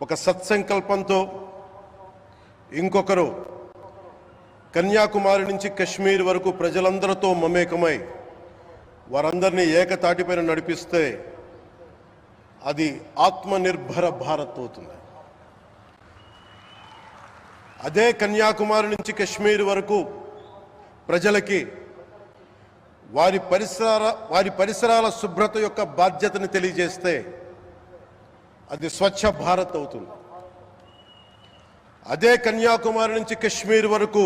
ఒక సత్సంకల్పంతో ఇంకొకరు కన్యాకుమారి నుంచి కశ్మీర్ వరకు ప్రజలందరితో మమేకమై వారందరినీ ఏకతాటిపైన నడిపిస్తే అది ఆత్మనిర్భర భారత్ అవుతుంది. అదే కన్యాకుమారి నుంచి కశ్మీర్ వరకు ప్రజలకి వారి పరిసరాల శుభ్రత యొక్క బాధ్యతను తెలియజేస్తే అది స్వచ్ఛ భారత్ అవుతుంది. అదే కన్యాకుమారి నుంచి కశ్మీర్ వరకు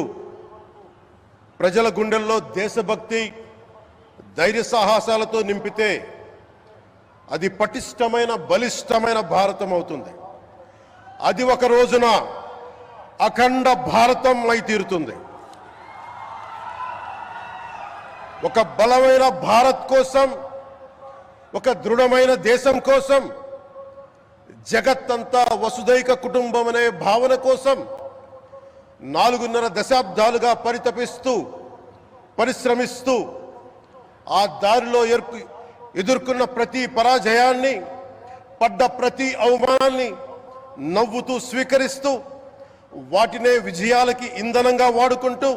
ప్రజల గుండెల్లో దేశభక్తి ధైర్య సాహసాలతో నింపితే అది పటిష్టమైన బలిష్టమైన భారతం అవుతుంది. అది ఒక రోజున అఖండ భారతం అయి తీరుతుంది. ఒక బలమైన భారత్ కోసం, ఒక దృఢమైన దేశం కోసం, జగత్తంతా వసుదైక కుటుంబం అనే భావన కోసం 4.5 దశాబ్దాలుగా పరితపిస్తూ పరిశ్రమిస్తూ ఆ దారిలో ఎదుర్కొన్న ప్రతి పరాజయాన్ని, పడ్డ ప్రతి అవమానాన్ని నవ్వుతూ స్వీకరిస్తూ వాటినే విజయాలకి ఇంధనంగా వాడుకుంటూ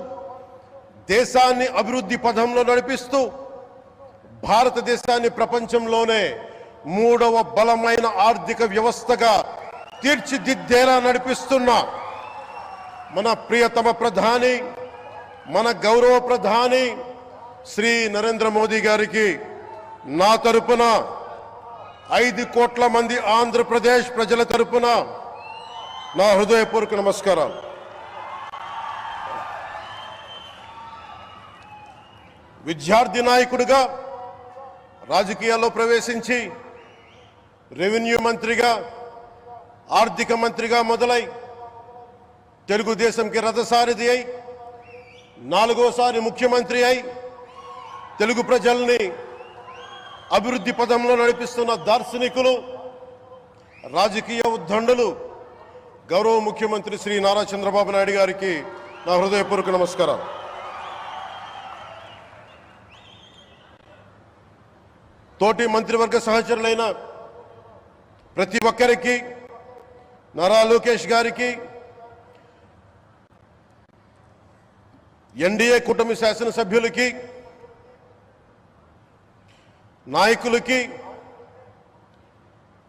దేశాన్ని అభివృద్ధి పథంలో నడిపిస్తూ భారతదేశాన్ని ప్రపంచంలోనే 3వ బలమైన ఆర్థిక వ్యవస్థగా తీర్చిదిద్దేలా నడిపిస్తున్న మన ప్రియతమ ప్రధాని, మన గౌరవ ప్రధాని శ్రీ నరేంద్ర మోదీ గారికి నా తరపున 5 కోట్ల మంది ఆంధ్రప్రదేశ్ ప్రజల తరపున నా హృదయపూర్వక నమస్కారాలు. విద్యార్థి నాయకుడిగా రాజకీయాల్లో ప్రవేశించి రెవెన్యూ మంత్రిగా, ఆర్థిక మంత్రిగా మొదలై తెలుగుదేశంకి రథసారథి అయి 4వసారి ముఖ్యమంత్రి అయి తెలుగు ప్రజల్ని అభివృద్ధి పదంలో నడిపిస్తున్న దార్శనికులు, రాజకీయ ఉద్దండులు గౌరవ ముఖ్యమంత్రి శ్రీ నారా చంద్రబాబు నాయుడు గారికి నా హృదయపూర్వక నమస్కారాలు. తోటి మంత్రివర్గ సహచరులైన ప్రతి ఒక్కరికి, నారా లోకేష్ గారికి, ఎన్డీఏ కూటమి శాసనసభ్యులకి, నాయకులకి,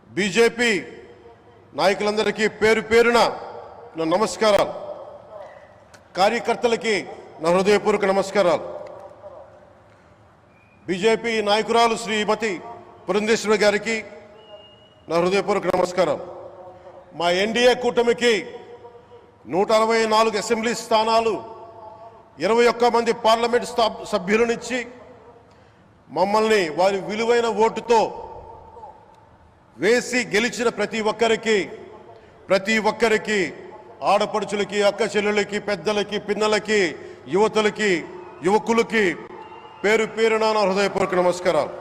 బీజేపీ నాయకులందరికీ పేరు పేరున నా నమస్కారాలు. కార్యకర్తలకి నా హృదయపూర్వక నమస్కారాలు. బీజేపీ నాయకురాలు శ్రీమతి పురంధేశ్వరి గారికి నా హృదయపూర్వక నమస్కారం. మా ఎన్డీఏ కూటమికి 164 అసెంబ్లీ స్థానాలు, 21 మంది పార్లమెంట్ సభ్యులనిచ్చి మమ్మల్ని వారి విలువైన ఓటుతో వేసి గెలిచిన ప్రతి ఒక్కరికి ఆడపడుచులకి, అక్క చెల్లెలకి, పెద్దలకి, పిన్నలకి, యువతులకి, యువకులకి పేరు పేరున నా హృదయపూర్వక నమస్కారాలు.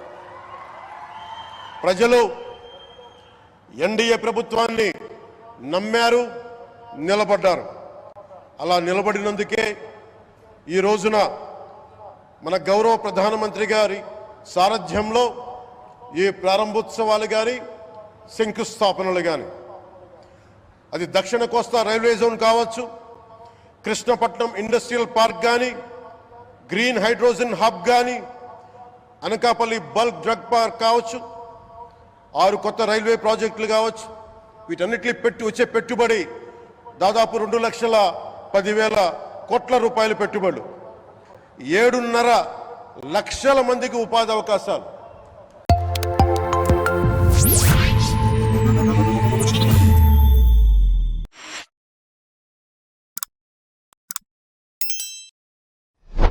ప్రజలు ఎన్డీఏ ప్రభుత్వాన్ని నమ్మారు, నిలబడ్డారు. అలా నిలబడినందుకే ఈ రోజున మన గౌరవ ప్రధానమంత్రి గారి సారథ్యంలో ఈ ప్రారంభోత్సవాలు కానీ, శంకుస్థాపనలు కానీ, అది దక్షిణ కోస్తా రైల్వే జోన్ కావచ్చు, కృష్ణపట్నం ఇండస్ట్రియల్ పార్క్ కానీ, గ్రీన్ హైడ్రోజన్ హబ్ కానీ, అనకాపల్లి బల్క్ డ్రగ్ పార్క్ కావచ్చు, 6 కొత్త రైల్వే ప్రాజెక్టులు కావచ్చు, వీటన్నిటిని వచ్చే పెట్టుబడి దాదాపు 2,10,000 కోట్ల రూపాయల పెట్టుబడులు, 7.5 లక్షల మందికి ఉపాధి అవకాశాలు,